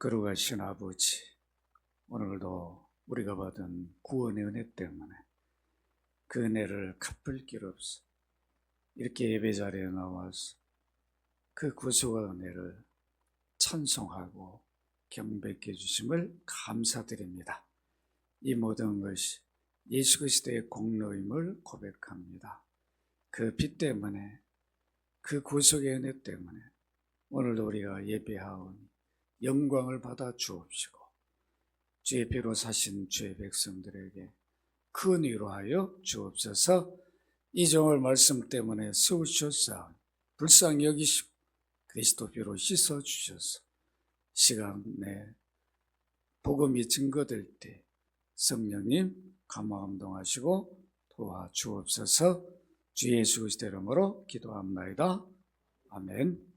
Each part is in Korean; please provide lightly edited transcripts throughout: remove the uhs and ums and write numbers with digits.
거룩하신 아버지, 오늘도 우리가 받은 구원의 은혜 때문에 그 은혜를 갚을 길 없어 이렇게 예배 자리에 나와서 그 구속의 은혜를 찬송하고 경배케 해주심을 감사드립니다. 이 모든 것이 예수 그리스도의 공로임을 고백합니다. 그 피 때문에, 그 구속의 은혜 때문에 오늘도 우리가 예배하오니 영광을 받아 주옵시고, 주의 피로 사신 주의 백성들에게 큰 위로하여 주옵소서. 이 종을 말씀 때문에 세우셨사오니 불쌍히 여기시고 그리스도 피로 씻어주셔서 시간에 복음이 증거될 때 성령님 감화감동하시고 도와주옵소서. 주 예수 그리스도 이름으로 기도합나이다. 아멘.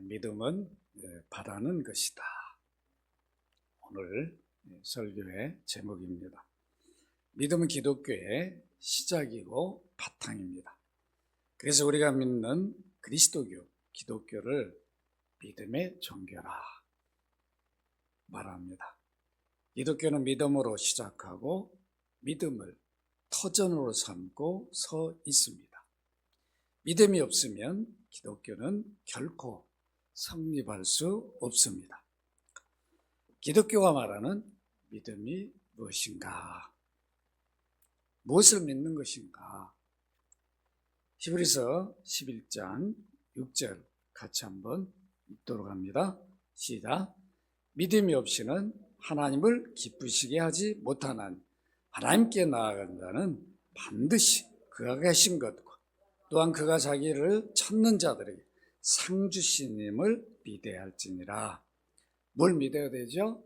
믿음은 바라는 것이다. 오늘 설교의 제목입니다. 믿음은 기독교의 시작이고 바탕입니다. 그래서 우리가 믿는 그리스도교, 기독교를 믿음의 종교라 말합니다. 기독교는 믿음으로 시작하고 믿음을 터전으로 삼고 서 있습니다. 믿음이 없으면 기독교는 결코 성립할 수 없습니다. 기독교가 말하는 믿음이 무엇인가? 무엇을 믿는 것인가? 히브리서 11장 6절 같이 한번 읽도록 합니다. 시작. 믿음이 없이는 하나님을 기쁘시게 하지 못하나니 하나님께 나아간 자는 반드시 그가 계신 것과 또한 그가 자기를 찾는 자들에게 상 주시님을 믿어야 할지니라. 뭘 믿어야 되죠?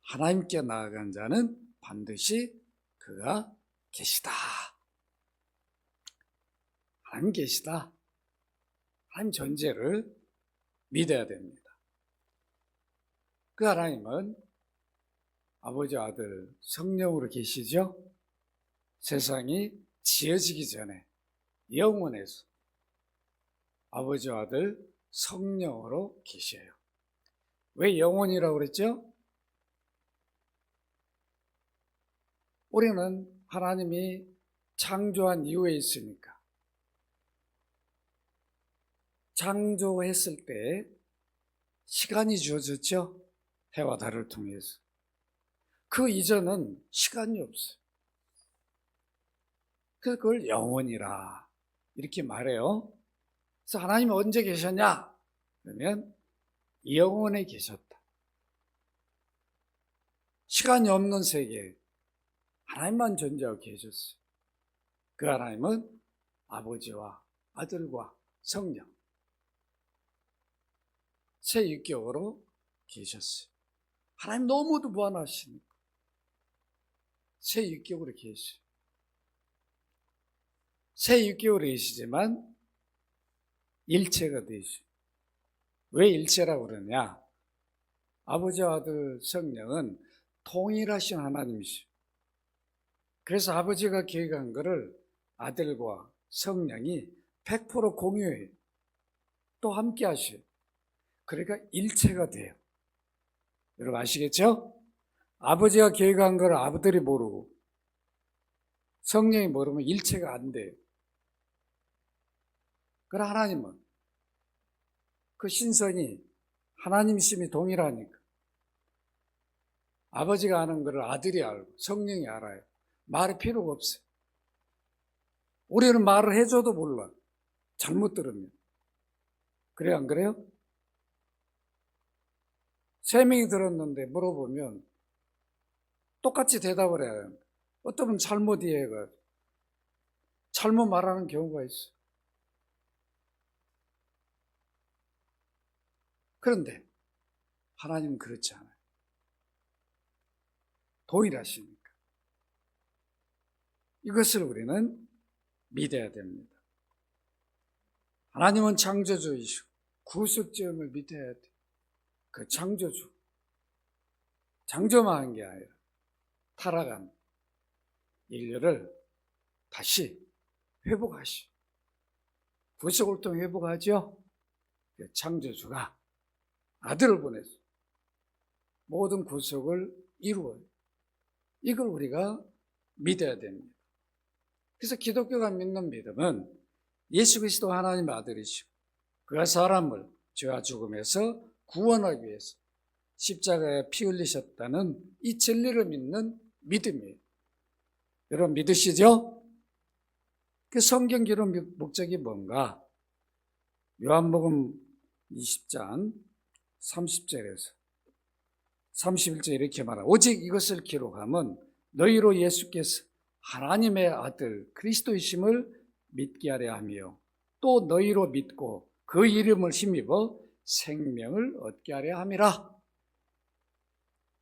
하나님께 나아간 자는 반드시 그가 계시다. 하나님 계시다. 하나님 존재를 믿어야 됩니다. 그 하나님은 아버지, 아들, 성령으로 계시죠? 세상이 지어지기 전에 영원에서 아버지, 아들, 성령으로 계셔요. 왜 영원이라고 그랬죠? 우리는 하나님이 창조한 이후에 있으니까 창조했을 때 시간이 주어졌죠? 해와 달을 통해서. 그 이전은 시간이 없어요. 그걸 영원이라 이렇게 말해요. 그래서 하나님이 언제 계셨냐? 그러면 영원에 계셨다. 시간이 없는 세계에 하나님만 존재하고 계셨어요. 그 하나님은 아버지와 아들과 성령 새 육격으로 계셨어요. 하나님 너무도 무한하시니까 새 육격으로 계셔요. 새 육격으로 계시지만 일체가 되시죠. 왜 일체라고 그러냐? 아버지와 아들 성령은 동일하신 하나님이시죠. 그래서 아버지가 계획한 것을 아들과 성령이 100% 공유해요. 또 함께 하셔요. 그러니까 일체가 돼요. 여러분 아시겠죠? 아버지가 계획한 걸 아들이 모르고 성령이 모르면 일체가 안 돼요. 그러나 하나님은 그 신성이 하나님이심이 동일하니까 아버지가 아는 것을 아들이 알고 성령이 알아요. 말이 필요가 없어요. 우리는 말을 해줘도 몰라. 잘못 들으면. 그래요, 안 그래요? 3명이 들었는데 물어보면 똑같이 대답을 해요. 어떤 분은 잘못 이해해가 잘못 말하는 경우가 있어요. 그런데 하나님은 그렇지 않아요. 동일하시니까. 이것을 우리는 믿어야 됩니다. 하나님은 창조주이시고 구속주임을 믿어야 돼. 그 창조주. 창조만 한 게 아니라 타락한 인류를 다시 회복하시. 구속을 통해 회복하죠. 창조주가 아들을 보내서 모든 구속을 이루어요. 이걸 우리가 믿어야 됩니다. 그래서 기독교가 믿는 믿음은 예수 그리스도 하나님의 아들이시고 그가 사람을 죄와 죽음에서 구원하기 위해서 십자가에 피 흘리셨다는 이 진리를 믿는 믿음이에요. 여러분 믿으시죠? 그 성경 기록 목적이 뭔가? 요한복음 20장 30절에서 31절 이렇게 말하고 오직 이것을 기록하면 너희로 예수께서 하나님의 아들 그리스도이심을 믿게 하려 하며 또 너희로 믿고 그 이름을 힘입어 생명을 얻게 하려 함이라.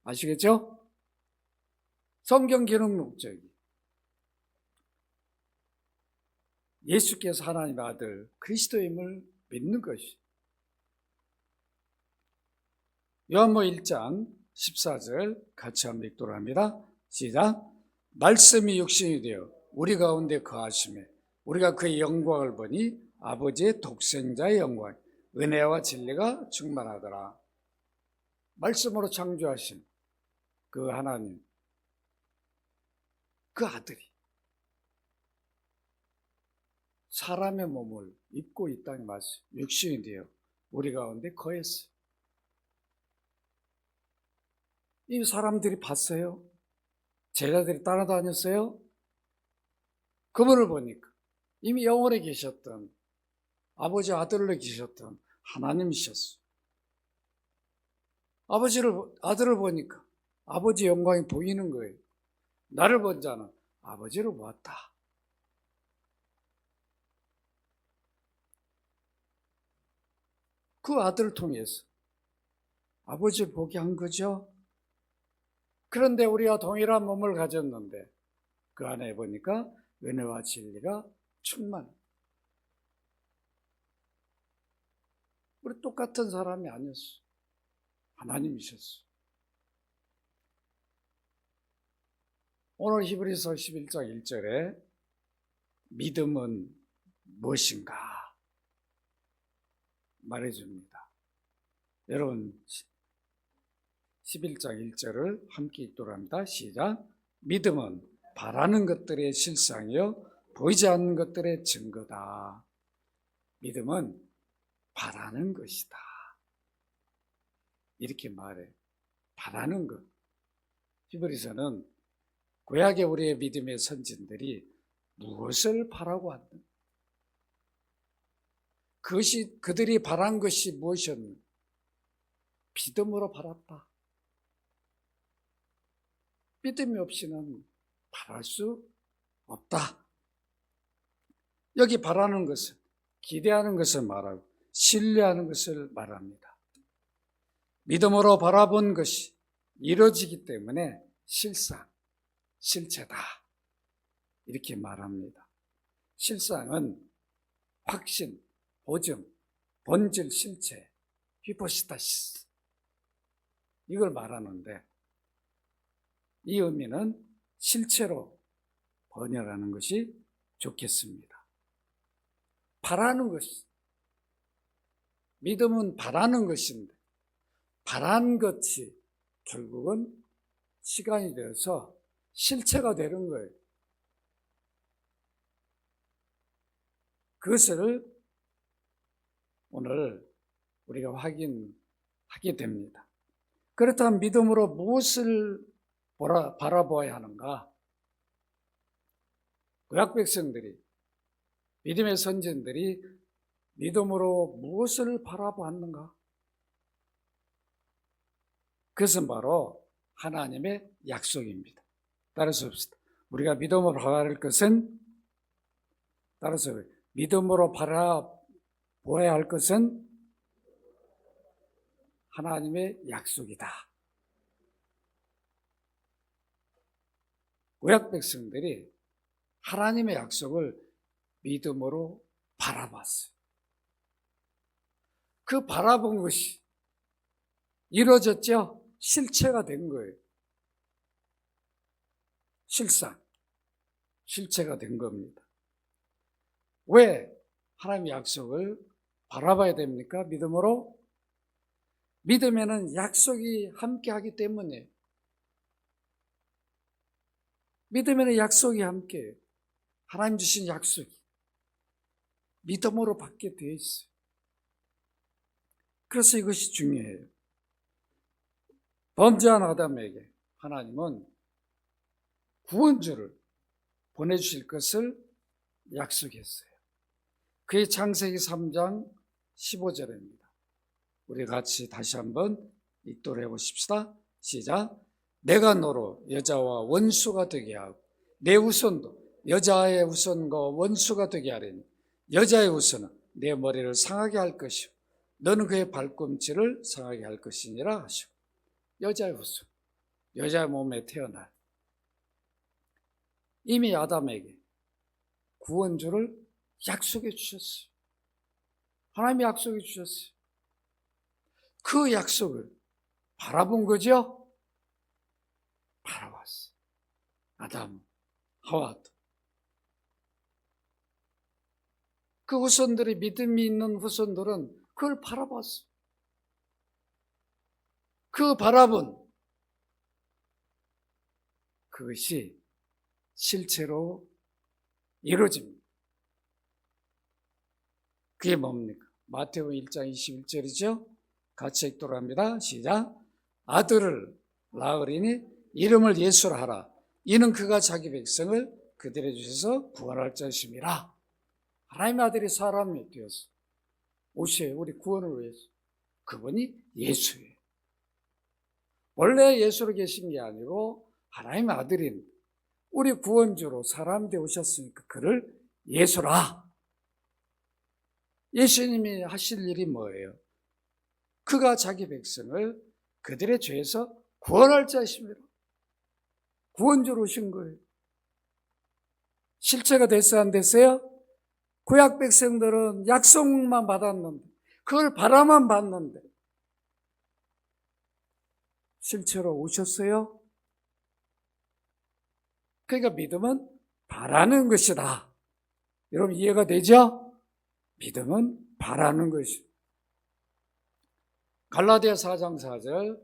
아시겠죠? 성경 기록 목적이 예수께서 하나님의 아들 그리스도임을 믿는 것이. 요한복음 1장 14절 같이 한번 읽도록 합니다. 시작. 말씀이 육신이 되어 우리 가운데 거하심에 우리가 그의 영광을 보니 아버지의 독생자의 영광 은혜와 진리가 충만하더라. 말씀으로 창조하신 그 하나님, 그 아들이 사람의 몸을 입고 이 땅에 말씀 육신이 되어 우리 가운데 거했어요. 이 사람들이 봤어요? 제자들이 따라다녔어요? 그분을 보니까 이미 영원에 계셨던 아버지 아들로 계셨던 하나님이셨어요. 아들을 보니까 아버지 영광이 보이는 거예요. 나를 본 자는 아버지를 보았다. 그 아들을 통해서 아버지를 보게 한 거죠. 그런데 우리가 동일한 몸을 가졌는데 그 안에 보니까 은혜와 진리가 충만. 우리 똑같은 사람이 아니었어. 하나님이셨어. 오늘 히브리서 11장 1절에 믿음은 무엇인가 말해줍니다. 여러분 11장 1절을 함께 읽도록 합니다. 시작. 믿음은 바라는 것들의 실상이요 보이지 않는 것들의 증거다. 믿음은 바라는 것이다. 이렇게 말해. 바라는 것. 히브리서는 구약의 우리의 믿음의 선진들이 무엇을 바라고 왔는가? 그들이 바란 것이 무엇이었는가? 믿음으로 바랐다. 믿음이 없이는 바랄 수 없다. 여기 바라는 것은 기대하는 것을 말하고 신뢰하는 것을 말합니다. 믿음으로 바라본 것이 이루어지기 때문에 실상, 실체다. 이렇게 말합니다. 실상은 확신, 보증, 본질, 실체, 히포스타시스 이걸 말하는데 이 의미는 실체로 번역하는 것이 좋겠습니다. 바라는 것이 믿음은 바라는 것인데 바란 것이 결국은 시간이 되어서 실체가 되는 거예요. 그것을 오늘 우리가 확인하게 됩니다. 그렇다면 믿음으로 무엇을 바라보아야 하는가? 구약 백성들이 믿음의 선진들이 믿음으로 무엇을 바라보았는가? 그것은 바로 하나님의 약속입니다. 따라서 우리가 믿음으로 바라볼 것은 따라서 믿음으로 바라보아야 할 것은 하나님의 약속이다. 구약 백성들이 하나님의 약속을 믿음으로 바라봤어요. 그 바라본 것이 이루어졌죠? 실체가 된 거예요. 실상. 실체가 된 겁니다. 왜 하나님의 약속을 바라봐야 됩니까? 믿음으로? 믿음에는 약속이 함께하기 때문에, 믿음에는 약속이 함께해요. 하나님 주신 약속이 믿음으로 받게 되어 있어요. 그래서 이것이 중요해요. 범죄한 아담에게 하나님은 구원주를 보내주실 것을 약속했어요. 그게 창세기 3장 15절입니다. 우리 같이 다시 한번 읽도록 해보십시다. 시작. 내가 너로 여자와 원수가 되게 하고 내 후손도 여자의 후손과 원수가 되게 하리니 여자의 후손은 내 머리를 상하게 할 것이요 너는 그의 발꿈치를 상하게 할 것이니라 하시고, 여자의 후손, 여자의 몸에 태어날 이미 아담에게 구원주를 약속해 주셨어요. 하나님이 약속해 주셨어요. 그 약속을 바라본 거죠? 바라봤어요. 아담, 하와도. 그 후손들이, 믿음이 있는 후손들은 그걸 바라봤어요. 그 바라본 그것이 실체로 이루어집니다. 그게 뭡니까? 마태복음 1장 21절이죠. 같이 읽도록 합니다. 시작. 아들을 낳으리니 이름을 예수라 하라. 이는 그가 자기 백성을 그들의 죄에서 구원할 자심이라. 하나님의 아들이 사람이 되어서 오셔요. 우리 구원을 위해서. 그분이 예수예요. 원래 예수로 계신 게 아니고 하나님의 아들인 우리 구원주로 사람 되어 오셨으니까 그를 예수라. 예수님이 하실 일이 뭐예요? 그가 자기 백성을 그들의 죄에서 구원할 자이십니다. 구원주로 오신 거예요. 실체가 됐어요, 안 됐어요? 구약 백성들은 약속만 받았는데, 그걸 바라만 봤는데 실체로 오셨어요? 그러니까 믿음은 바라는 것이다. 여러분 이해가 되죠? 믿음은 바라는 것이다. 갈라디아 4장 4절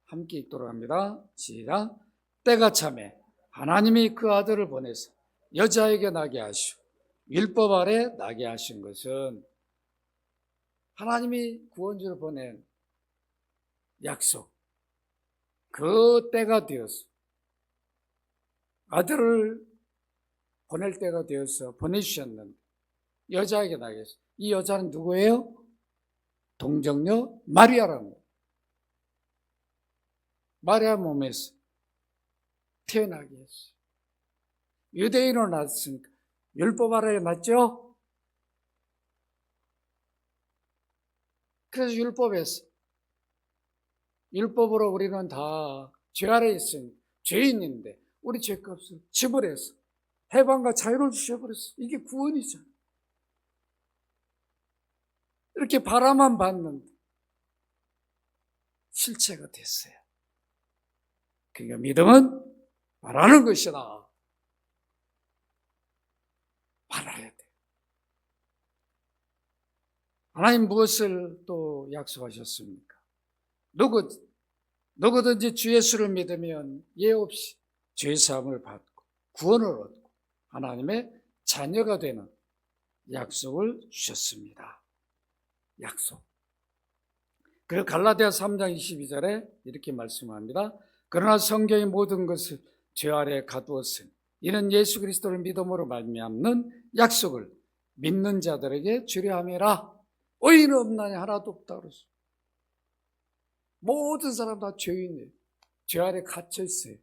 함께 읽도록 합니다. 시작. 때가 차매 하나님이 그 아들을 보내서 여자에게 나게 하시고 율법 아래 나게 하신 것은, 하나님이 구원주를 보낸 약속, 그 때가 되어서 아들을 보낼 때가 되어서 보내주셨는데 여자에게 나게 했어요. 이 여자는 누구예요? 동정녀 마리아라는 거예요. 마리아 몸에서 태어나게 했어요. 유대인으로 낳았으니까 율법 아래에 낳죠? 그래서 율법으로 우리는 다 죄 아래에 있으니 죄인인데 우리 죄값을 지불해서 해방과 자유를 주셔버렸어요. 이게 구원이잖아요. 이렇게 바라만 봤는데 실체가 됐어요. 그러니까 믿음은 바라는 것이다. 바라야 돼. 하나님 무엇을 또 약속하셨습니까? 누구든지 주 예수를 믿으면 예 없이 죄 사함을 받고 구원을 얻고 하나님의 자녀가 되는 약속을 주셨습니다. 약속. 그리고 갈라디아 3장 22절에 이렇게 말씀합니다. 그러나 성경의 모든 것을 죄 아래에 가두었으니 이는 예수 그리스도를 믿음으로 말미암는 약속을 믿는 자들에게 주려 함이라. 의인 없나니 하나도 없다 그랬어요. 모든 사람 다 죄인이에요. 죄 아래 갇혀 있어요.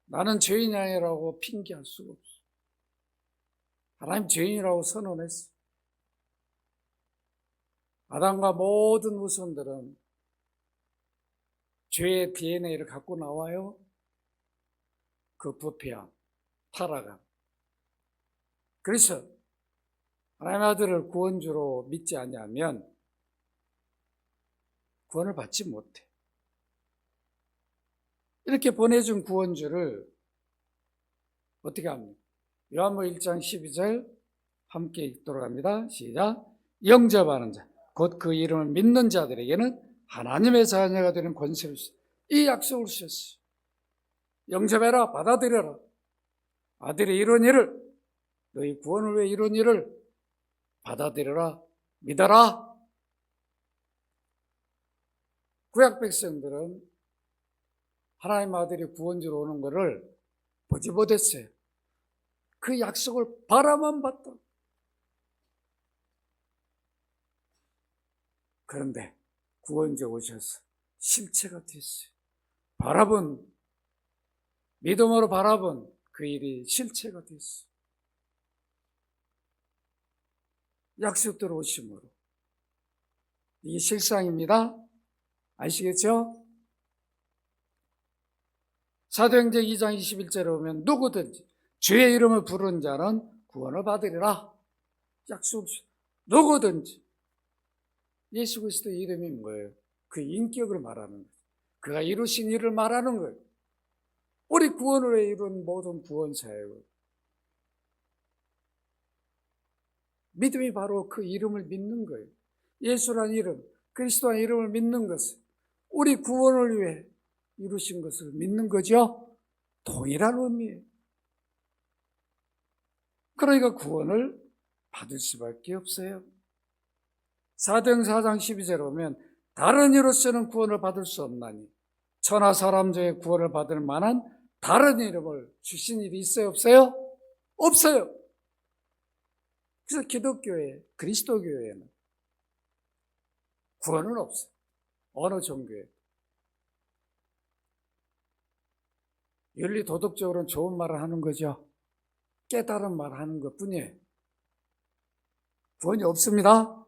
나는 죄인이 아니라고 핑계할 수가 없어요. 하나님 죄인이라고 선언했어요. 아담과 모든 후손들은 죄의 DNA를 갖고 나와요. 그 부패함, 타락함. 그래서 하나님의 아들을 구원주로 믿지 아니하면 구원을 받지 못해. 이렇게 보내준 구원주를 어떻게 합니까? 요한복음 1장 12절 함께 읽도록 합니다. 시작. 영접하는 자, 곧 그 이름을 믿는 자들에게는 하나님의 자녀가 되는 권세를 주셨어요. 이 약속을 주셨어요. 영접해라, 받아들여라. 아들이 이룬 일을, 너희 구원을 위해 이룬 일을 받아들여라, 믿어라. 구약 백성들은 하나님 아들이 구원주로 오는 것을 보지 못했어요. 그 약속을 바라만 봤다. 그런데 구원주 오셔서 실체가 됐어요. 믿음으로 바라본 그 일이 실체가 됐어요. 약속대로 오심으로. 이게 실상입니다. 아시겠죠? 사도행전 2장 21절에 보면 누구든지 주의 이름을 부르는 자는 구원을 받으리라. 약속. 누구든지. 예수 그리스도의 이름이 뭐예요? 그 인격을 말하는 거예요. 그가 이루신 일을 말하는 거예요. 우리 구원을 위해 이룬 모든 구원사예요. 믿음이 바로 그 이름을 믿는 거예요. 예수란 이름, 그리스도란 이름을 믿는 것은 우리 구원을 위해 이루신 것을 믿는 거죠. 동일한 의미예요. 그러니까 구원을 받을 수밖에 없어요. 사도행전 4장 12절에 보면 다른 이로서는 구원을 받을 수 없나니 천하 사람 중에 구원을 받을 만한 다른 이름을 주신 일이 있어요? 없어요? 없어요. 그래서 기독교회, 그리스도교회는 구원은 없어요. 어느 종교에. 윤리 도덕적으로는 좋은 말을 하는 거죠. 깨달은 말을 하는 것 뿐이에요. 구원이 없습니다.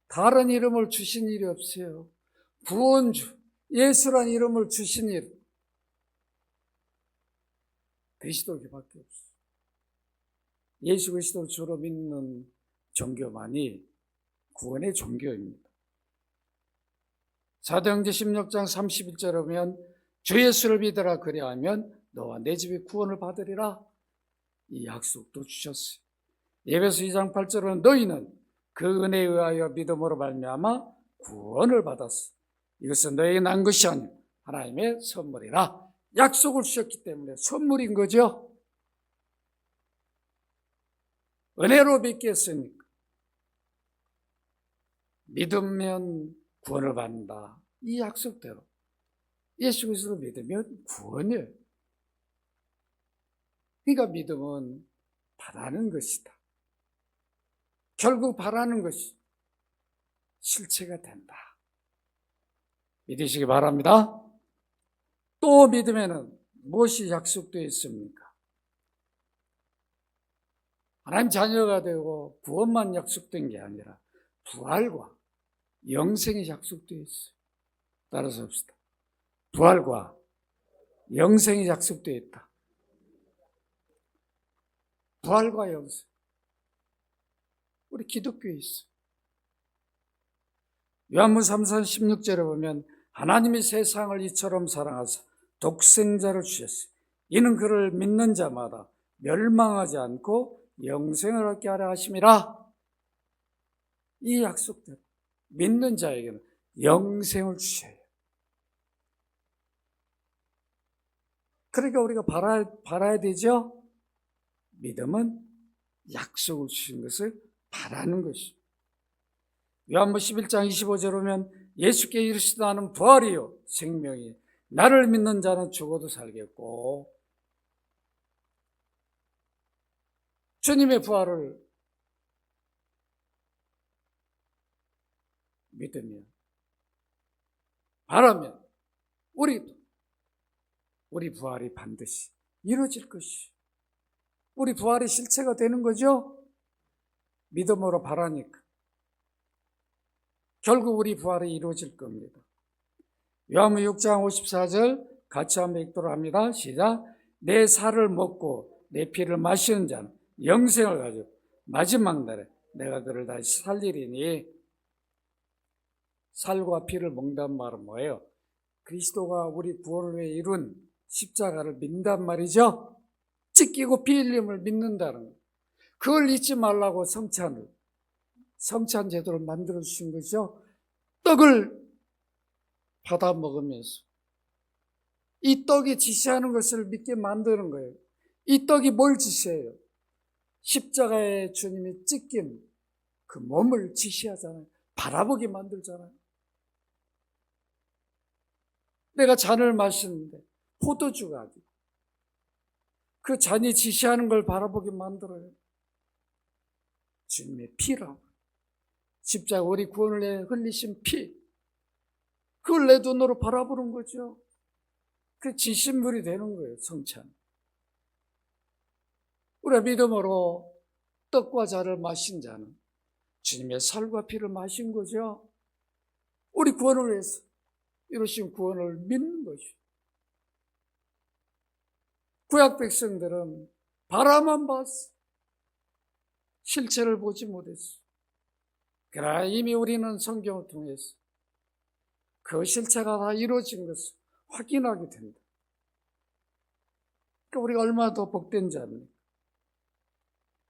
다른 이름을 주신 일이 없어요. 구원주, 예수란 이름을 주신 일, 그리스도교밖에 없어요. 예수 그리스도를 주로 믿는 종교만이 구원의 종교입니다. 사도행전 16장 31절에 보면 주 예수를 믿으라 그리하면 너와 내 집이 구원을 받으리라. 이 약속도 주셨어요. 에베소 2장 8절은 너희는 그 은혜에 의하여 믿음으로 말미암아 구원을 받았어. 이것은 너에게 난 것이 아니라 하나님의 선물이라. 약속을 주셨기 때문에 선물인 거죠. 은혜로 믿겠습니까? 믿으면 구원을 받는다. 이 약속대로 예수 그리스도를 믿으면 구원이에요. 그러니까 믿음은 바라는 것이다. 결국 바라는 것이 실체가 된다. 믿으시기 바랍니다. 또 믿음에는 무엇이 약속되어 있습니까? 하나님 자녀가 되고 구원만 약속된 게 아니라 부활과 영생이 약속되어 있어요. 따라서 합시다. 부활과 영생이 약속되어 있다. 부활과 영생. 우리 기독교에 있어요. 요한복음 3장 16절에 보면 하나님이 세상을 이처럼 사랑하사 독생자를 주셨어요. 이는 그를 믿는 자마다 멸망하지 않고 영생을 얻게 하려 하심이라. 이 약속대로 믿는 자에게는 영생을 주셔요. 그러니까 우리가 바라야 되죠. 믿음은 약속을 주신 것을 바라는 것이죠. 요한복음 11장 25절에 보면 예수께 이르시되 나는 부활이요 생명이 나를 믿는 자는 죽어도 살겠고, 주님의 부활을 믿으면 바라면 우리 부활이 반드시 이루어질 것이, 우리 부활이 실체가 되는 거죠. 믿음으로 바라니까 결국 우리 부활이 이루어질 겁니다. 요한복음 6장 54절 같이 한번 읽도록 합니다. 시작. 내 살을 먹고 내 피를 마시는 자는 영생을 가지고 마지막 날에 내가 그를 다시 살리리니. 살과 피를 먹는다는 말은 뭐예요? 그리스도가 우리 구원을 위해 이룬 십자가를 믿는단 말이죠. 찢기고 피 흘림을 믿는다는 것. 그걸 잊지 말라고 성찬 제도를 만들어 주신 거죠. 떡을 받아 먹으면서 이 떡이 지시하는 것을 믿게 만드는 거예요. 이 떡이 뭘 지시해요? 십자가에 주님이 찢긴 그 몸을 지시하잖아요. 바라보게 만들잖아요. 내가 잔을 마시는데 포도주가 아니고 그 잔이 지시하는 걸 바라보게 만들어요. 주님의 피라고. 십자가 우리 구원을 위해 흘리신 피. 그걸 내 눈으로 바라보는 거죠. 그 지신물이 되는 거예요, 성찬. 우리가 믿음으로 떡과 잔을 마신 자는 주님의 살과 피를 마신 거죠. 우리 구원을 위해서 이루신 구원을 믿는 것이. 구약 백성들은 바라만 봤어. 실체를 보지 못했어. 그러나 이미 우리는 성경을 통해서 그 실체가 다 이루어진 것을 확인하게 된다. 그러니까 우리가 얼마나 더 복된 자입니까?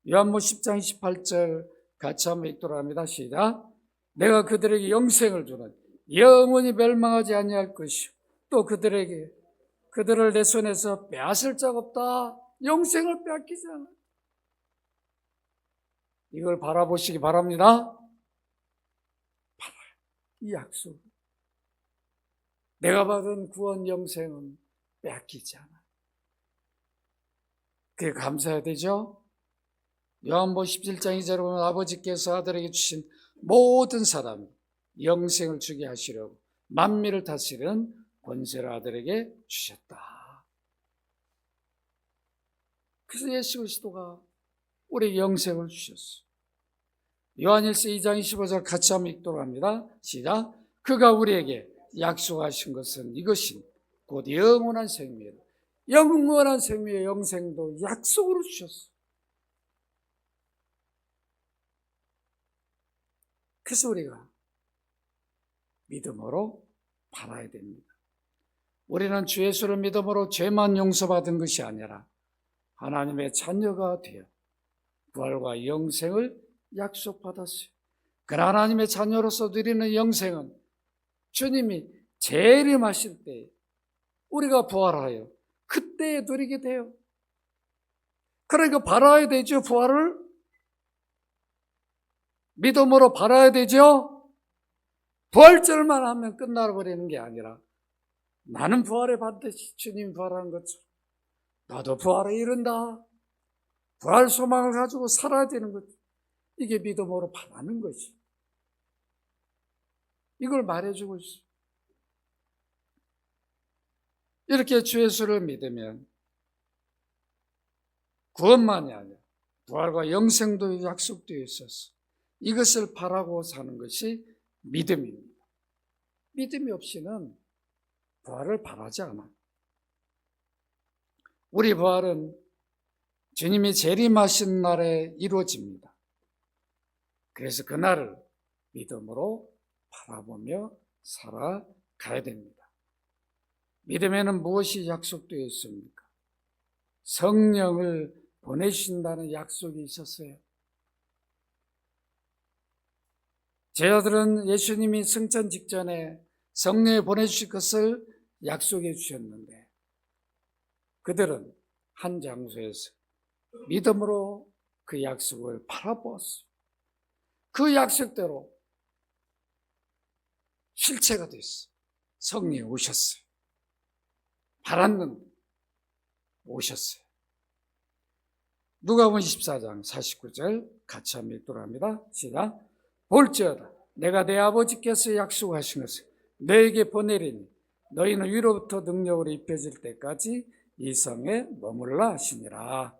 요한복음 10장 28절 같이 한번 읽도록 합니다. 시작. 내가 그들에게 영생을 주는 영원히 멸망하지 아니할 것이요 또 그들을 내 손에서 빼앗을 자가 없다. 영생을 빼앗기잖아. 이걸 바라보시기 바랍니다. 이 약속. 내가 받은 구원 영생은 빼앗기지 않아. 그게 감사해야 되죠. 요한복음 17장 2절에 보면 아버지께서 아들에게 주신 모든 사람 영생을 주게 하시려고 만민을 다스리는 권세를 아들에게 주셨다. 그래서 예수 그리스도가 우리 영생을 주셨어요. 요한일서 2장 25절 같이 한번 읽도록 합니다. 시작. 그가 우리에게 약속하신 것은 이것인 곧 영원한 생명. 영원한 생명의 영생도 약속으로 주셨어요. 그래서 우리가 믿음으로 바라야 됩니다. 우리는 주 예수를 믿음으로 죄만 용서받은 것이 아니라 하나님의 자녀가 되어 부활과 영생을 약속받았어요. 그러나 하나님의 자녀로서 누리는 영생은 주님이 재림하실 때 우리가 부활하여 그때에 누리게 돼요. 그러니까 바라야 되죠. 부활을 믿음으로 바라야 되죠. 부활절만 하면 끝나버리는 게 아니라 나는 부활에 반드시 주님 부활한 것처럼 나도 부활에 이른다. 부활 소망을 가지고 살아야 되는 것. 이게 믿음으로 바라는 것이. 이걸 말해주고 있어요. 이렇게 주 예수를 믿으면 구원만이 아니라 부활과 영생도 약속되어 있어서 이것을 바라고 사는 것이 믿음입니다. 믿음이 없이는 부활을 바라지 않아요. 우리 부활은 주님이 재림하신 날에 이루어집니다. 그래서 그날을 믿음으로 바라보며 살아가야 됩니다. 믿음에는 무엇이 약속되어 있습니까? 성령을 보내신다는 약속이 있었어요. 제자들은 예수님이 승천 직전에 성령을 보내주실 것을 약속해 주셨는데 그들은 한 장소에서 믿음으로 그 약속을 바라보았어요. 그 약속대로 실체가 됐어요. 성령이 오셨어요. 바랐는데 오셨어요. 누가복음 24장 49절 같이 한번 읽도록 합니다. 시작. 볼지어다 내가 내 아버지께서 약속하신 것을 너에게 보내리니 너희는 위로부터 능력으로 입혀질 때까지 이 성에 머물라 하시니라.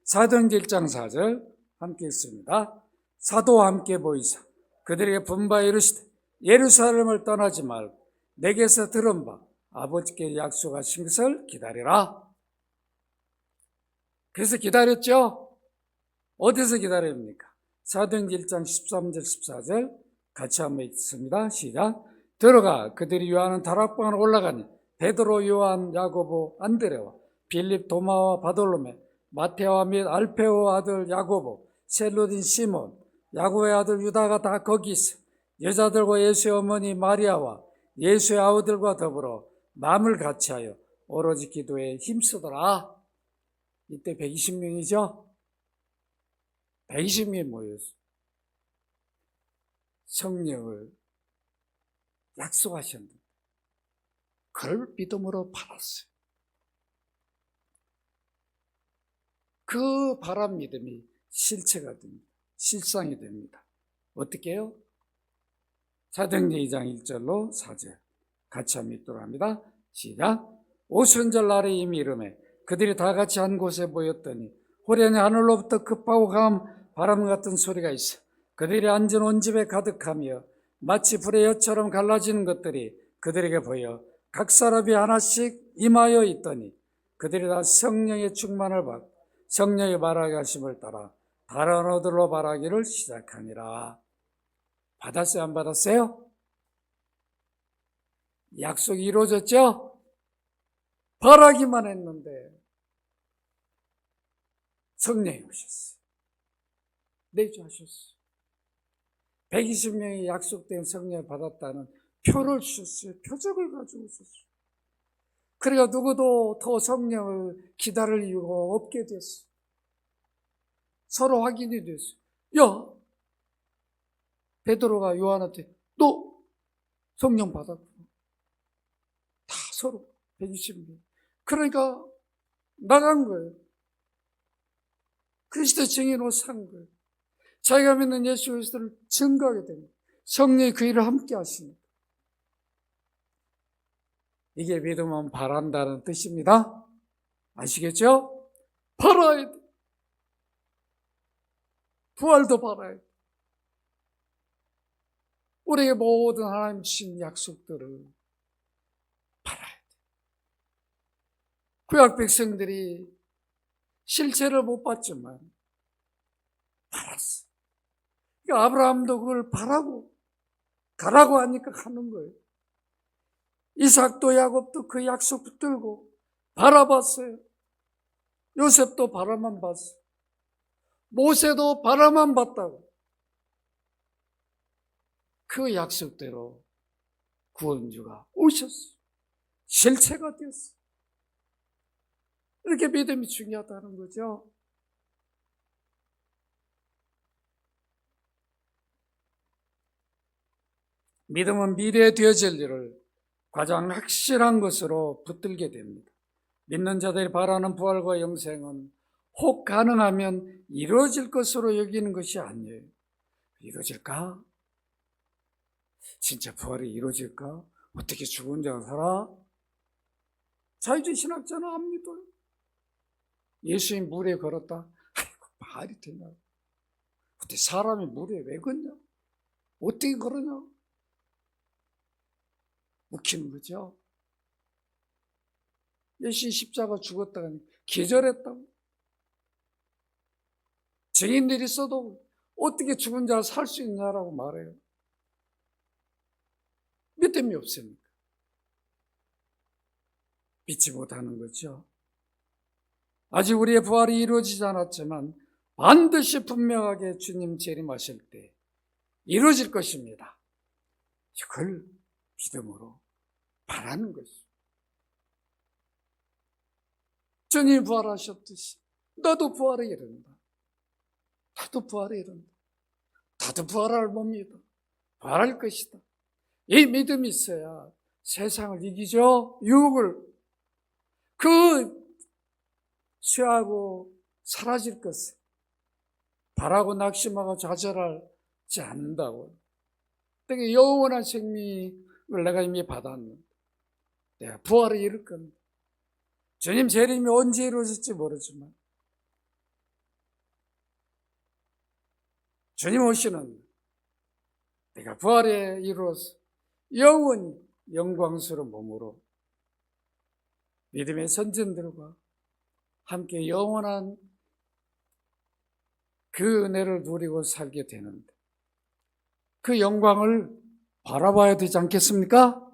사도행전 1장 4절 함께 읽습니다. 사도와 함께 보이사 그들에게 분바에 이르시되 예루살렘을 떠나지 말고 내게서 들은 바 아버지께 약속하신 것을 기다리라. 그래서 기다렸죠. 어디서 기다립니까? 사도행전 1장 13절 14절 같이 한번 읽습니다. 시작. 들어가 그들이 요한은 다락방으로 올라가니 베드로 요한 야고보 안드레와 빌립, 도마와 바돌로메, 마테와 및 알페오 아들 야고보, 셀로딘 시몬, 야고보의 아들 유다가 다 거기 있어. 여자들과 예수의 어머니 마리아와 예수의 아우들과 더불어 마음을 같이하여 오로지 기도에 힘쓰더라. 이때 120명이죠? 120명이 모였어요. 성령을 약속하셨는데 그걸 믿음으로 받았어요. 그 바람 믿음이 실체가 됩니다. 실상이 됩니다. 어떻게 해요? 사도행전 2장 1절로 4절 같이 한번 읽도록 합니다. 시작. 오순절 날에 이미 이르매 그들이 다 같이 한 곳에 모였더니 호련히 하늘로부터 급하고 강한 바람 같은 소리가 있어 그들이 앉은 온 집에 가득하며 마치 불의 엿처럼 갈라지는 것들이 그들에게 보여 각 사람이 하나씩 임하여 있더니 그들이 다 성령의 충만을 받고 성령의 말하게 하심을 따라 다른 언어들로 말하기를 시작하니라. 받았어요? 안 받았어요? 약속이 이루어졌죠? 바라기만 했는데 성령이 오셨어요. 내주하셨어요. 120명이 약속된 성령을 받았다는 표를 주셨어요. 표적을 가지고 오셨어요. 그러니까 누구도 더 성령을 기다릴 이유가 없게 됐어요. 서로 확인이 됐어요. 야, 베드로가 요한한테 너 성령 받았구나. 다 서로 120명. 그러니까 나간 거예요. 그리스도 증인으로 산 거예요. 자기가 믿는 예수 그리스도를 증거하게 됩니다. 성령이 그 일을 함께 하시니까. 이게 믿으면 바란다는 뜻입니다. 아시겠죠? 바라야 돼. 부활도 바라야 돼. 우리에게 모든 하나님 주신 약속들을 바라야 돼. 구약 백성들이 실체를 못 봤지만 바랐어. 그러니까 아브라함도 그걸 바라고 가라고 하니까 가는 거예요. 이삭도 야곱도 그 약속 붙들고 바라봤어요. 요셉도 바라만 봤어요. 모세도 바라만 봤다고. 그 약속대로 구원주가 오셨어요. 실체가 되었어요. 이렇게 믿음이 중요하다는 거죠. 믿음은 미래에 되어질 일을 가장 확실한 것으로 붙들게 됩니다. 믿는 자들이 바라는 부활과 영생은 혹 가능하면 이루어질 것으로 여기는 것이 아니에요. 이루어질까? 진짜 부활이 이루어질까? 어떻게 죽은 자가 살아? 자유주의 신학자는 안 믿어요. 예수님 물에 걸었다? 아이고, 말이 되냐? 어떻게 사람이 물에 왜 걷냐? 어떻게 걸으냐? 웃기는 거죠. 예수님 십자가 죽었다가 기절했다고. 증인들이 있어도 어떻게 죽은 자를 살 수 있냐라고 말해요. 믿음이 없으니까. 믿지 못하는 거죠. 아직 우리의 부활이 이루어지지 않았지만 반드시 분명하게 주님 재림하실 때 이루어질 것입니다. 이걸 믿음으로 바라는 것이죠. 주님 부활하셨듯이 나도 부활에 이른다. 나도 부활에 이른다. 나도 부활할 봅니다. 부활할 것이다. 이 믿음이 있어야 세상을 이기죠. 유혹을. 그 쇠하고 사라질 것을 바라고 낙심하고 좌절하지 않는다고. 그러니까 영원한 생명을 내가 이미 받았는데 내가 부활에 이를 겁니다. 주님 재림이 언제 이루어질지 모르지만 주님 오시는 내가 부활에 이루어서 영원히 영광스러운 몸으로 믿음의 선진들과 함께 영원한 그 은혜를 누리고 살게 되는데 그 영광을 바라봐야 되지 않겠습니까?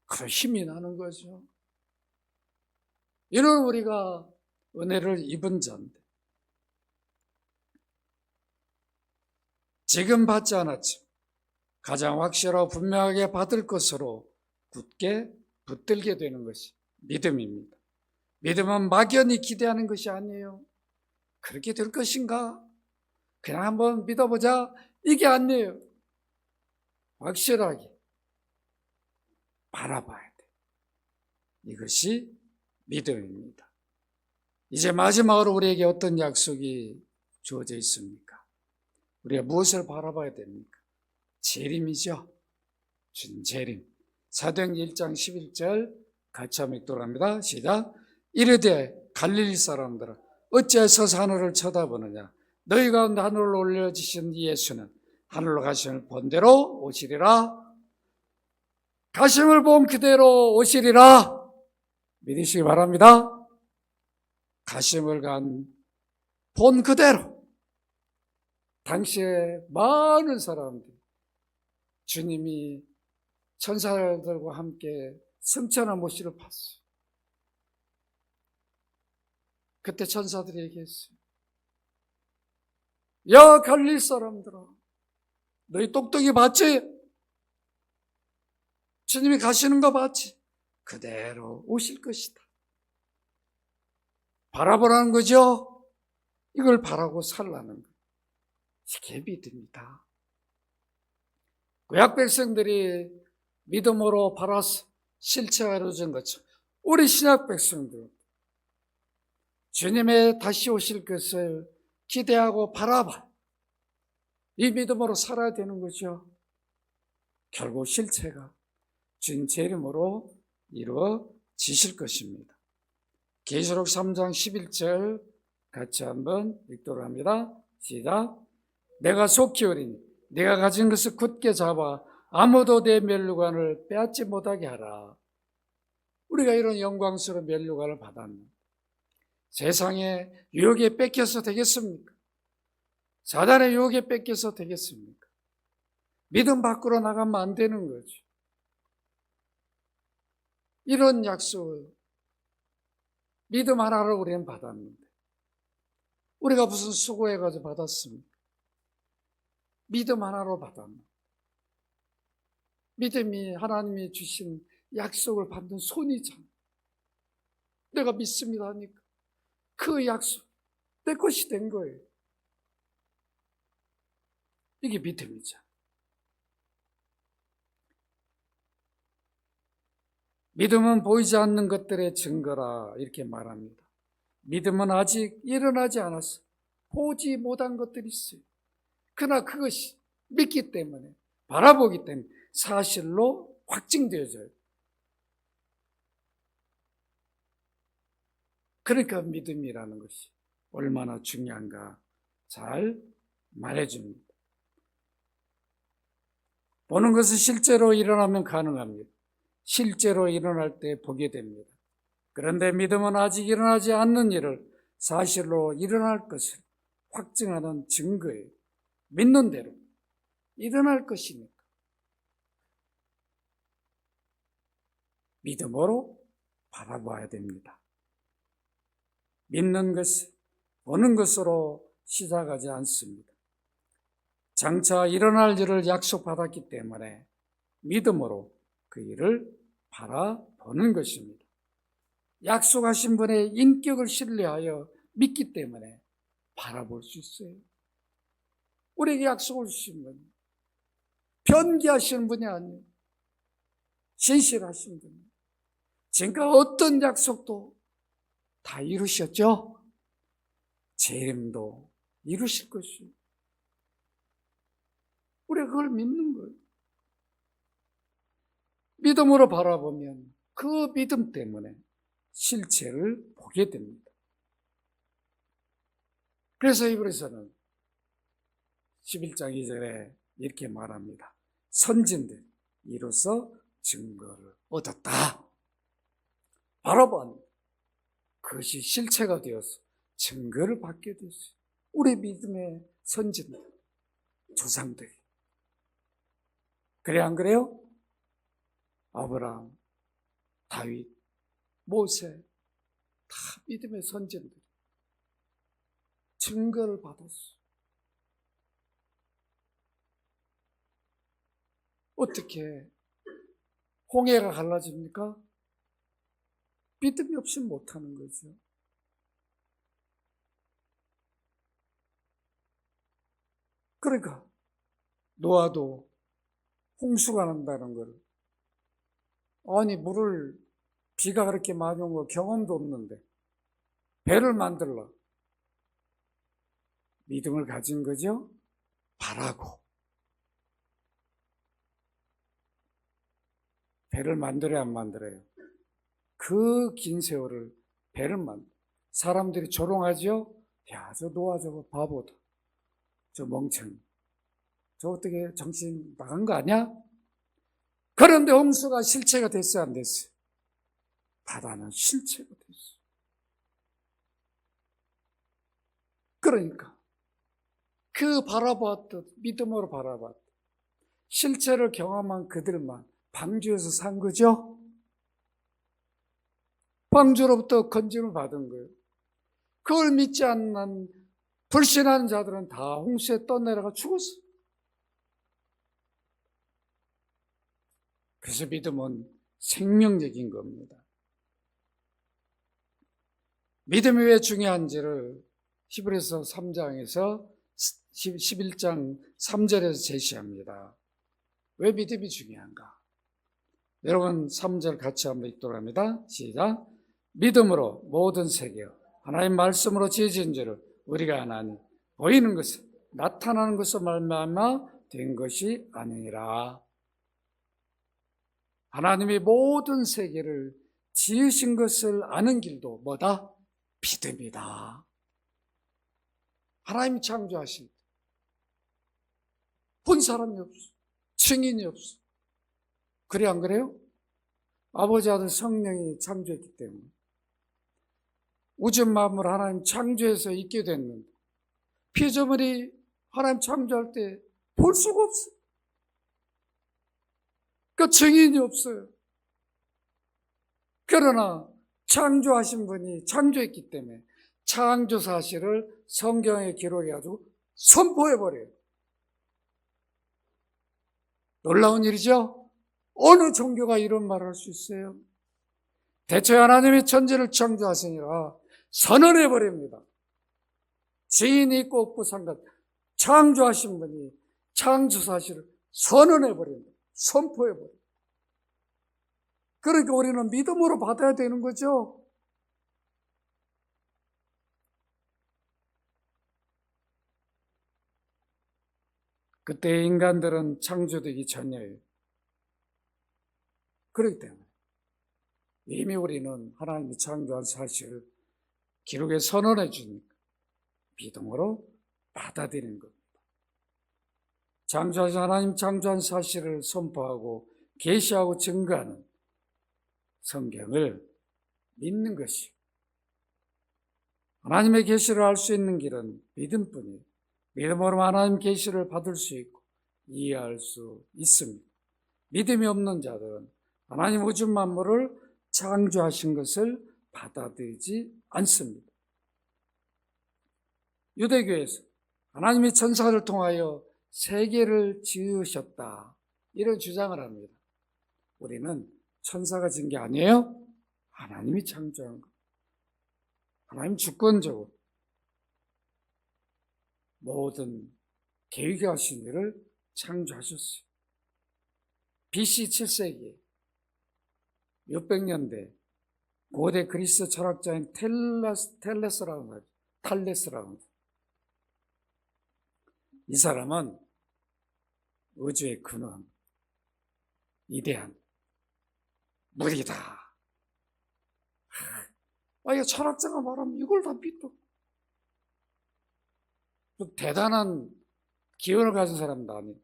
그런 힘이 나는 거죠. 이런 우리가 은혜를 입은 자인데 지금 받지 않았지 가장 확실하고 분명하게 받을 것으로 굳게 붙들게 되는 것이 믿음입니다. 믿음은 막연히 기대하는 것이 아니에요. 그렇게 될 것인가? 그냥 한번 믿어보자. 이게 아니에요. 확실하게 바라봐야 돼. 이것이 믿음입니다. 이제 마지막으로 우리에게 어떤 약속이 주어져 있습니까? 우리가 무엇을 바라봐야 됩니까? 재림이죠. 주님 재림. 사도행전 1장 11절 같이 한번 읽도록 합니다. 시작. 이르되 갈릴리 사람들아 어찌해서 하늘을 쳐다보느냐 너희 가운데 하늘로 올려지신 예수는 하늘로 가심을 본대로 오시리라. 가심을 본 그대로 오시리라. 믿으시기 바랍니다. 가심을 본 그대로. 당시에 많은 사람들이 주님이 천사들과 함께 승천한 모습을 봤어요. 그때 천사들이 얘기했어요. 야 갈릴리 사람들아 너희 똑똑히 봤지? 주님이 가시는 거 봤지? 그대로 오실 것이다. 바라보라는 거죠. 이걸 바라고 살라는 거. 이게 믿음이다. 구약 백성들이 믿음으로 바라서 실체가 이루어진 것처럼 우리 신약 백성들 주님의 다시 오실 것을 기대하고 바라봐. 이 믿음으로 살아야 되는 거죠. 결국 실체가 주님 재림으로 이루어지실 것입니다. 계시록 3장 11절 같이 한번 읽도록 합니다. 시작. 내가 속히 오리니 내가 가진 것을 굳게 잡아 아무도 내 면류관을 빼앗지 못하게 하라. 우리가 이런 영광스러운 면류관을 받았는데 세상의 유혹에 뺏겨서 되겠습니까? 사단의 유혹에 뺏겨서 되겠습니까? 믿음 밖으로 나가면 안 되는 거죠. 이런 약속을 믿음 하나를 우리는 받았는데 우리가 무슨 수고해가지고 받았습니까? 믿음 하나로 받았는데 믿음이 하나님이 주신 약속을 받는 손이잖아. 내가 믿습니다 하니까 그 약속 내 것이 된 거예요. 이게 믿음이죠. 믿음은 보이지 않는 것들의 증거라 이렇게 말합니다. 믿음은 아직 일어나지 않았어. 보지 못한 것들이 있어요. 그러나 그것이 믿기 때문에 바라보기 때문에 사실로 확증되어져요. 그러니까 믿음이라는 것이 얼마나 중요한가 잘 말해줍니다. 보는 것은 실제로 일어나면 가능합니다. 실제로 일어날 때 보게 됩니다. 그런데 믿음은 아직 일어나지 않는 일을 사실로 일어날 것을 확증하는 증거예요. 믿는 대로 일어날 것이니까. 믿음으로 바라봐야 됩니다. 믿는 것은 보는 것으로 시작하지 않습니다. 장차 일어날 일을 약속받았기 때문에 믿음으로 그 일을 바라보는 것입니다. 약속하신 분의 인격을 신뢰하여 믿기 때문에 바라볼 수 있어요. 우리에게 약속을 주신 분, 변기하시는 분이 아니에요. 신실하신 분이에요. 지금까지 어떤 약속도 다 이루셨죠? 재림도 이루실 것이에요. 우리가 그걸 믿는 거예요. 믿음으로 바라보면 그 믿음 때문에 실체를 보게 됩니다. 그래서 히브리서는 11장 2절에 이렇게 말합니다. 선진들 이로써 증거를 얻었다. 바라본 그것이 실체가 되어서 증거를 받게 됐어요. 우리 믿음의 선진들, 조상들이. 그래 안 그래요? 아브라함, 다윗, 모세, 다 믿음의 선진들이 증거를 받았어. 어떻게 홍해가 갈라집니까? 믿음이 없이 못하는 거죠. 그러니까 노아도 홍수가 난다는 걸, 아니 물을 비가 그렇게 많이 온 거 경험도 없는데 배를 만들라 믿음을 가진 거죠. 바라고 배를 만들어야 안 만들어요? 그 긴 세월을 배를 사람들이 조롱하죠. 야, 저 노아 저거 바보다, 저 멍청이, 저 어떻게 정신 나간 거 아니야? 그런데 홍수가 실체가 됐어요, 안 됐어요? 바다는 실체가 됐어요. 그러니까 그 바라봤듯 믿음으로 바라봤듯 실체를 경험한 그들만 방주에서 산 거죠. 방주로부터 건짐을 받은 거예요. 그걸 믿지 않는 불신하는 자들은 다 홍수에 떠내려가 죽었어요. 그래서 믿음은 생명적인 겁니다. 믿음이 왜 중요한지를 히브리서 3장에서 11장 3절에서 제시합니다. 왜 믿음이 중요한가? 여러분 3절 같이 한번 읽도록 합니다. 시작. 믿음으로 모든 세계여 하나님 말씀으로 지어진 줄을 우리가 아나니 보이는 것은 나타나는 것으로 말미암아 된 것이 아니니라. 하나님이 모든 세계를 지으신 것을 아는 길도 뭐다? 믿음이다. 하나님이 창조하신, 본 사람이 없어, 증인이 없어. 그래 안 그래요? 아버지 아들 성령이 창조했기 때문에 우주 만물 하나님 창조해서 있게 됐는데 피조물이 하나님 창조할 때 볼 수가 없어. 그 증인이 없어요. 그러나 창조하신 분이 창조했기 때문에 창조 사실을 성경에 기록해가지고 선포해버려요. 놀라운 일이죠? 어느 종교가 이런 말을 할 수 있어요? 대체 하나님이 천지를 창조하시니라 선언해버립니다. 지인이 있고 없고 상관, 창조하신 분이 창조 사실을 선언해버립니다. 선포해버립니다. 그러니까 우리는 믿음으로 받아야 되는 거죠. 그때 인간들은 창조되기 전이에요. 그렇기 때문에 이미 우리는 하나님이 창조한 사실을 기록에 선언해 주니까 믿음으로 받아들이는 겁니다. 창조하신 하나님 창조한 사실을 선포하고 계시하고 증거하는 성경을 믿는 것이, 하나님의 계시를 알 수 있는 길은 믿음뿐이에요. 믿음으로 하나님 계시를 받을 수 있고 이해할 수 있습니다. 믿음이 없는 자들은 하나님 우주 만물을 창조하신 것을 받아들이지 않습니다. 유대교에서 하나님이 천사를 통하여 세계를 지으셨다, 이런 주장을 합니다. 우리는 천사가 지은 게 아니에요. 하나님이 창조한 것. 하나님 주권적으로 모든 계획하신 일을 창조하셨어요. BC 7세기에 600년대 고대 그리스 철학자인 탈레스라고 하죠. 이 사람은 우주의 근원, 위대한 물이다. 이거 철학자가 말하면 이걸 다 믿어. 대단한 기원을 가진 사람도 아니에요.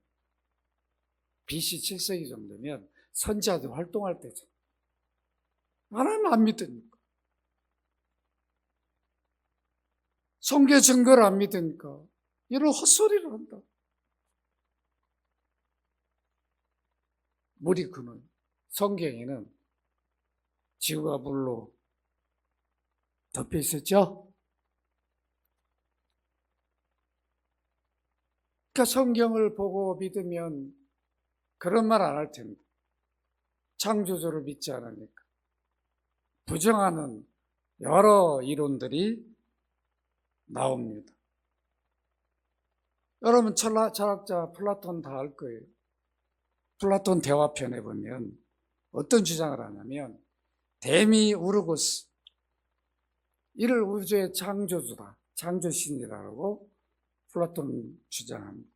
BC 7세기 정도면 선지자들 활동할 때죠. 하나님 안 믿으니까. 성경 증거를 안 믿으니까 이런 헛소리를 한다. 물이 근원. 성경에는 지구가 물로 덮여 있었죠? 그러니까 성경을 보고 믿으면 그런 말 안 할 텐데. 창조주를 믿지 않으니까. 부정하는 여러 이론들이 나옵니다. 여러분 철학자 플라톤 다 알 거예요. 플라톤 대화편에 보면 어떤 주장을 하냐면 데미우르고스, 이를 우주의 창조주다, 창조신이라고 플라톤 주장합니다.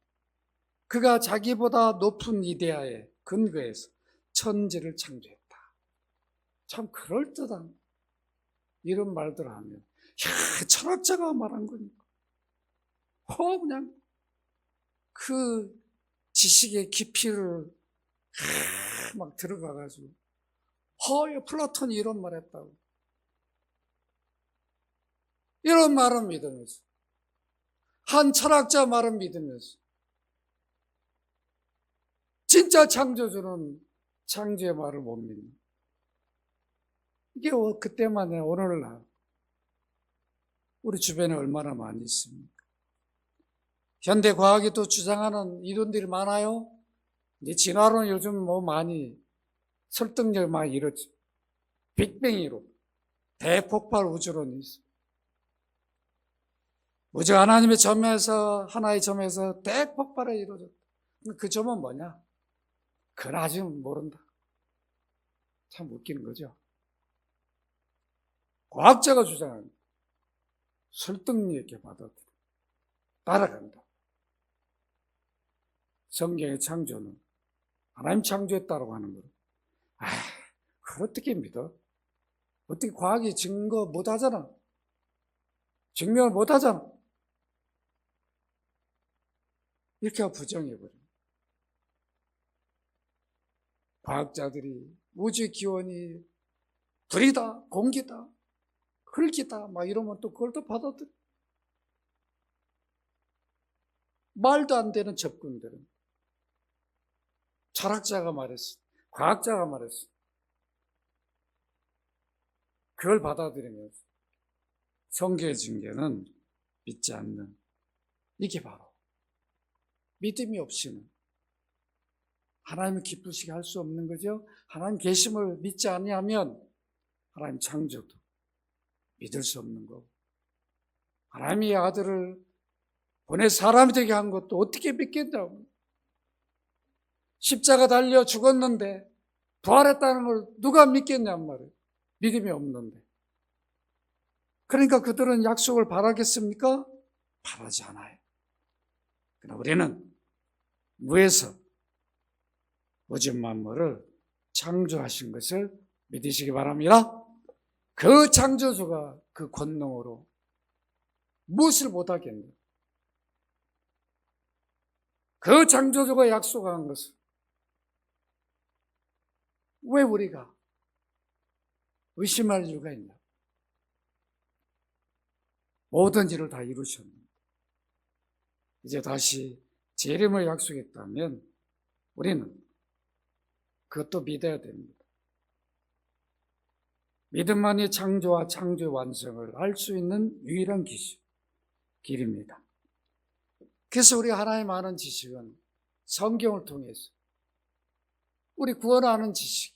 그가 자기보다 높은 이데아에 근거해서 천지를 창조했다. 참 그럴듯한 이런 말들을 하면 철학자가 말한 거니까 그냥 그 지식의 깊이를 막 들어가가지고 플라톤이 이런 말 했다고, 이런 말은 믿으면서, 한 철학자 말은 믿으면서 진짜 창조주는 창조의 말을 못 믿는, 이게 그때만 해. 오늘날 우리 주변에 얼마나 많이 있습니까? 현대 과학이 또 주장하는 이론들이 많아요. 이제 진화론 요즘 많이 설득력 많이 이렇죠. 빅뱅 이론, 대폭발 우주론이 있어요. 우주 하나님의 점에서, 하나의 점에서 대폭발이 이루어졌다. 그 점은 뭐냐? 그건 아직 모른다. 참 웃기는 거죠. 과학자가 주장하는 설득력 있게 받아들여 따라간다. 성경의 창조는 하나님 창조했다고 하는 거예요. 그걸 어떻게 믿어? 어떻게 과학이 증거 못하잖아. 증명을 못하잖아. 이렇게 하고 부정해버려. 과학자들이 우주의 기원이 불이다, 공기다, 흙이다 막 이러면 또 그걸 또 받아들여. 말도 안 되는 접근들은 철학자가 말했어, 과학자가 말했어. 그걸 받아들이면서 성경의 징계는 믿지 않는, 이게 바로 믿음이 없이는 하나님을 기쁘시게 할 수 없는 거죠. 하나님 계심을 믿지 않으면 하나님 창조도 믿을 수 없는 거고, 하나님의 아들을 보내 사람이 되게 한 것도 어떻게 믿겠다고. 십자가 달려 죽었는데 부활했다는 걸 누가 믿겠냔 말이에요. 믿음이 없는데. 그러니까 그들은 약속을 바라겠습니까? 바라지 않아요. 그러나 우리는 무에서 우주 만물을 창조하신 것을 믿으시기 바랍니다. 그 창조주가 그 권능으로 무엇을 못하겠느냐? 그 창조주가 약속한 것을 왜 우리가 의심할 이유가 있나? 모든 일을 다 이루셨는데 이제 다시 재림을 약속했다면 우리는 그것도 믿어야 됩니다. 믿음만이 창조와 창조의 완성을 알 수 있는 유일한 길입니다. 그래서 우리 하나님 아는 지식은 성경을 통해서, 우리 구원 아는 지식,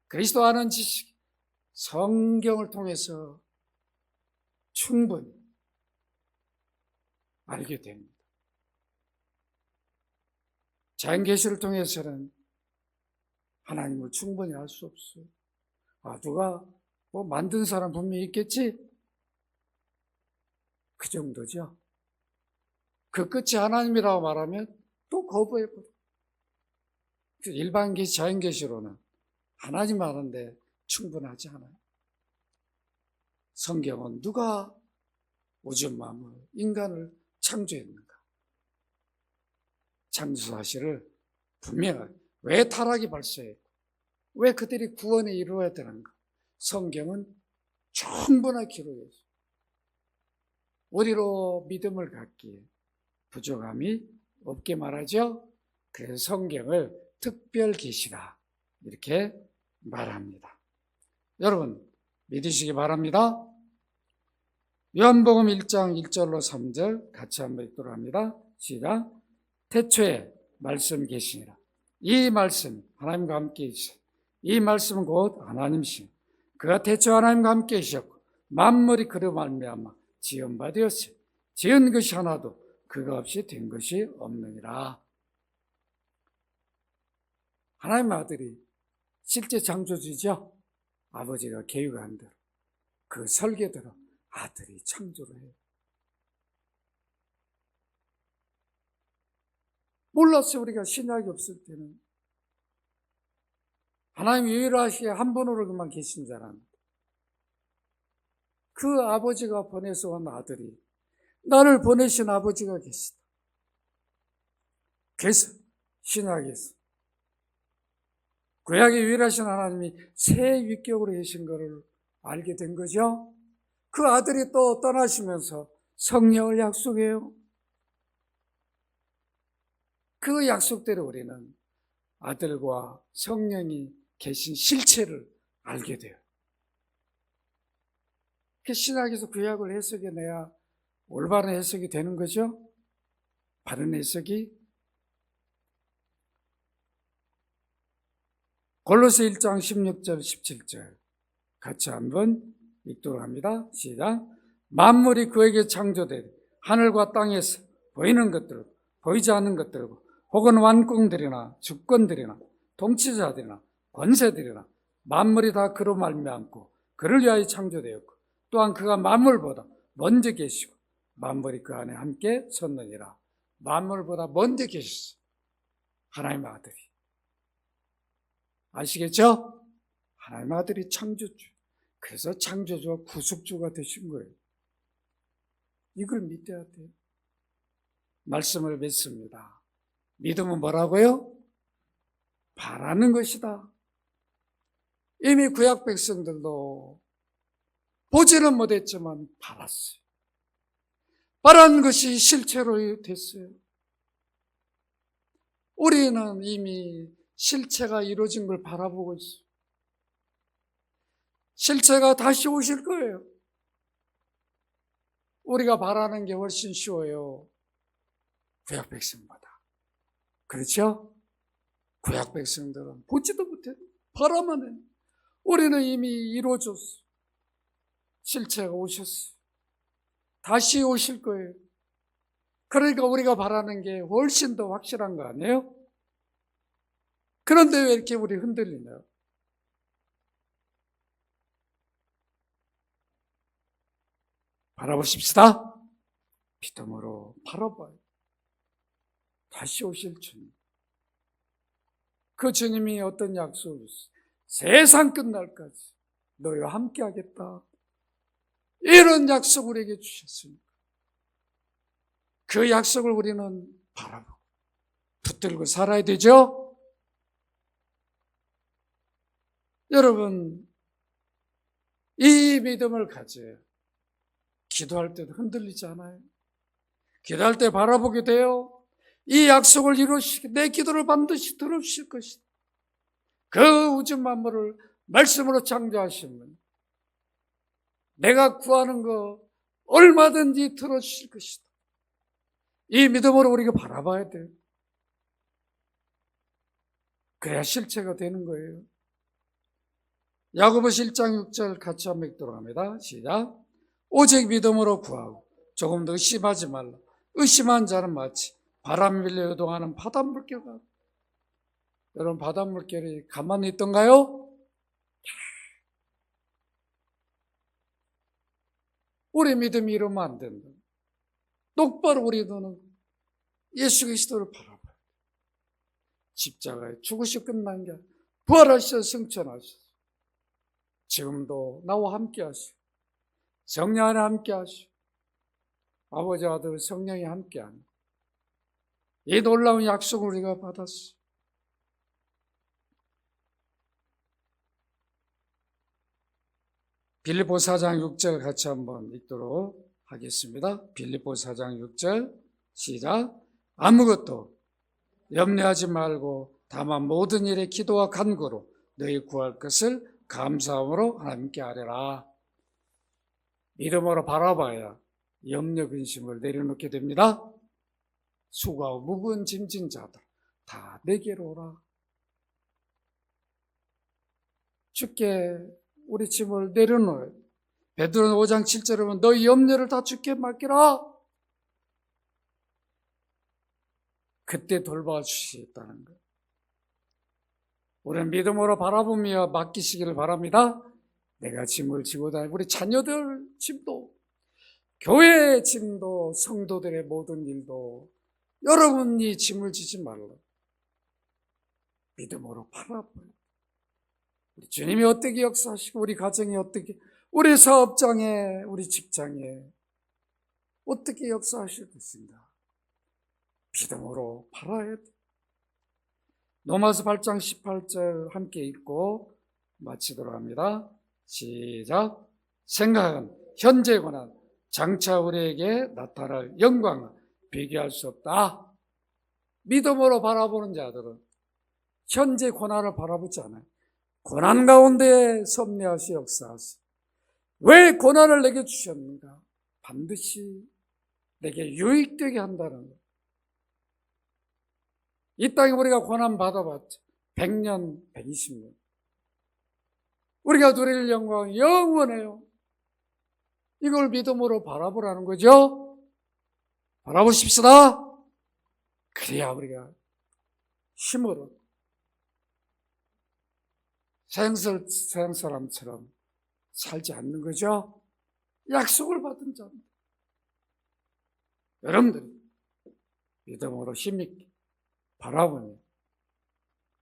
그리스도 아는 지식, 성경을 통해서 충분히 알게 됩니다. 자연계시를 통해서는 하나님을 충분히 알 수 없어요. 누가 만든 사람 분명히 있겠지? 그 정도죠. 그 끝이 하나님이라고 말하면 또 거부해버려. 일반 계시, 자연계시로는 하나님 아는데 충분하지 않아요. 성경은 누가 우주 만물, 인간을 창조했는가? 창조 사실을 분명하게, 왜 타락이 발생했고 왜 그들이 구원에 이루어야 되는가? 성경은 충분하게 기록했어요. 우리로 믿음을 갖기에 부족함이 없게 말하죠. 그래서 성경을 특별 계시다 이렇게 말합니다. 여러분 믿으시기 바랍니다. 요한복음 1장 1절로 3절 같이 한번 읽도록 합니다. 시작. 태초에 말씀 계시니라. 이 말씀 하나님과 함께 계시니 이 말씀은 곧 하나님이시니 그가 태초 하나님과 함께 계셨고 만물이 그로 말미암아 지은 바 되었으니 지은 것이 하나도 그가 없이 된 것이 없느니라. 하나님의 아들이 실제 창조주죠. 아버지가 계획한 대로 그 설계대로 아들이 창조를 해요. 몰랐어요. 우리가 신약이 없을 때는 하나님 유일하시게 한 분으로만 계신 줄 알았는데 그 아버지가 보내서 온 아들이 나를 보내신 아버지가 계시다. 그래서 신약에서 구약의 유일하신 하나님이 새 위격으로 계신 것을 알게 된 거죠. 그 아들이 또 떠나시면서 성령을 약속해요. 그 약속대로 우리는 아들과 성령이 계신 실체를 알게 돼요. 그 신약에서 구약을 해석해내야 올바른 해석이 되는 거죠. 바른 해석이 골로새 1장 16절 17절 같이 한번 읽도록 합니다. 시작. 만물이 그에게 창조되리 하늘과 땅에서 보이는 것들고 보이지 않는 것들고 혹은 왕궁들이나 주권들이나 통치자들이나 권세들이나 만물이 다 그로 말미암고 그를 위하여 창조되었고 또한 그가 만물보다 먼저 계시고 만물이 그 안에 함께 섰느니라. 만물보다 먼저 계셨어. 하나님의 아들이. 아시겠죠? 하나님의 아들이 창조주. 그래서 창조주와 구속주가 되신 거예요. 이걸 믿어야 돼요. 말씀을 믿습니다. 믿음은 뭐라고요? 바라는 것이다. 이미 구약 백성들도 보지는 못했지만 바랐어요. 바라는 것이 실체로 됐어요. 우리는 이미 실체가 이루어진 걸 바라보고 있어요. 실체가 다시 오실 거예요. 우리가 바라는 게 훨씬 쉬워요. 구약 백성보다. 그렇죠? 구약 백성들은 보지도 못해. 바라만 해. 우리는 이미 이루어졌어. 실체가 오셨어. 다시 오실 거예요. 그러니까 우리가 바라는 게 훨씬 더 확실한 거 아니에요? 그런데 왜 이렇게 우리 흔들리나요? 바라보십시다. 믿음으로 바라봐요. 다시 오실 주님. 그 주님이 어떤 약속을 줬어요? 세상 끝날까지 너희와 함께 하겠다. 이런 약속을 우리에게 주셨습니다. 그 약속을 우리는 바라보고 붙들고 살아야 되죠? 여러분, 이 믿음을 가져야 기도할 때도 흔들리지 않아요. 기도할 때 바라보게 돼요. 이 약속을 이루시게 내 기도를 반드시 들어주실 것이다. 그 우주 만물을 말씀으로 창조하신 분, 내가 구하는 거 얼마든지 들어주실 것이다. 이 믿음으로 우리가 바라봐야 돼요. 그래야 실체가 되는 거예요. 야고보서 1장 6절 같이 한번 읽도록 합니다. 시작. 오직 믿음으로 구하고 조금도 의심하지 말라. 의심한 자는 마치 바람 밀려 요동하는 바닷물결과. 여러분, 바닷물결이 가만히 있던가요? 우리 믿음이 이러면 안 된다. 똑바로 우리 눈은 예수 그리스도를 바라봐요. 십자가에 죽으시고 끝난 게 부활하셔서 승천하셔서 지금도 나와 함께 하시고 성령 안에 함께 하시고 아버지 아들 성령이 함께 하는 이 놀라운 약속을 우리가 받았어요. 빌립보서 4장 6절 같이 한번 읽도록 하겠습니다. 빌립보서 4장 6절 시작. 아무것도 염려하지 말고 다만 모든 일에 기도와 간구로 너희 구할 것을 감사함으로 하나님께 아뢰라. 믿음으로 바라봐야 염려 근심을 내려놓게 됩니다. 수고하고 무거운 짐진 자들 다 내게로 오라. 주께 우리 짐을 내려놓아요. 베드로는 5장 7절에 보면 너희 염려를 다 주께 맡기라. 그때 돌봐주시겠다는 거예요. 우리는 믿음으로 바라보며 맡기시기를 바랍니다. 내가 짐을 지고 다니고 우리 자녀들 짐도, 교회의 짐도, 성도들의 모든 일도 여러분이 짐을 지지 말라. 믿음으로 바라봐요. 우리 주님이 어떻게 역사하시고 우리 가정이 어떻게, 우리 사업장에, 우리 직장에 어떻게 역사하실 것인가 믿음으로 바라야 돼. 로마서 8장 18절 함께 읽고 마치도록 합니다. 시작. 생각은 현재 고난, 장차 우리에게 나타날 영광을 비교할 수 없다. 믿음으로 바라보는 자들은 현재 고난을 바라보지 않아요. 고난 가운데 섭리하시 역사하시. 왜 고난을 내게 주셨는가? 반드시 내게 유익되게 한다는 거예요. 이 땅에 우리가 고난 받아봤죠. 100년, 120년. 우리가 누릴 영광은 영원해요. 이걸 믿음으로 바라보라는 거죠. 바라보십시다. 그래야 우리가 힘으로 서양 사람처럼 살지 않는 거죠. 약속을 받은 자입니다. 여러분들이 믿음으로 힘있게 바라보며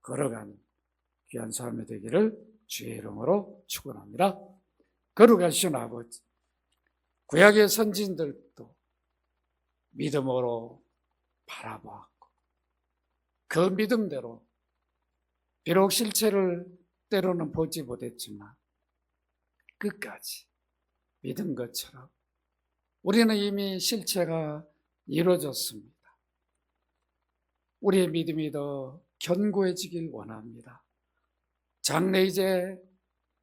걸어가는 귀한 삶이 되기를 주의 이름으로 축원합니다. 거룩하신 아버지, 구약의 선진들도 믿음으로 바라보았고 그 믿음대로 비록 실체를 때로는 보지 못했지만 끝까지 믿은 것처럼 우리는 이미 실체가 이루어졌습니다. 우리의 믿음이 더 견고해지길 원합니다. 장래 이제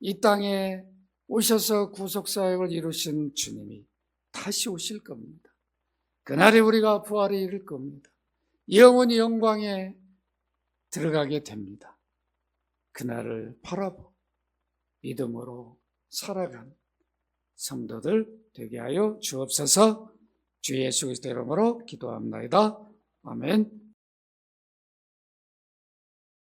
이 땅에 오셔서 구속사역을 이루신 주님이 다시 오실 겁니다. 그날에 우리가 부활을 이룰 겁니다. 영원히 영광에 들어가게 됩니다. 그날을 바라보 믿음으로 살아가는 성도들 되게 하여 주옵소서. 주 예수 그리스도 이름으로 기도합니다. 아멘.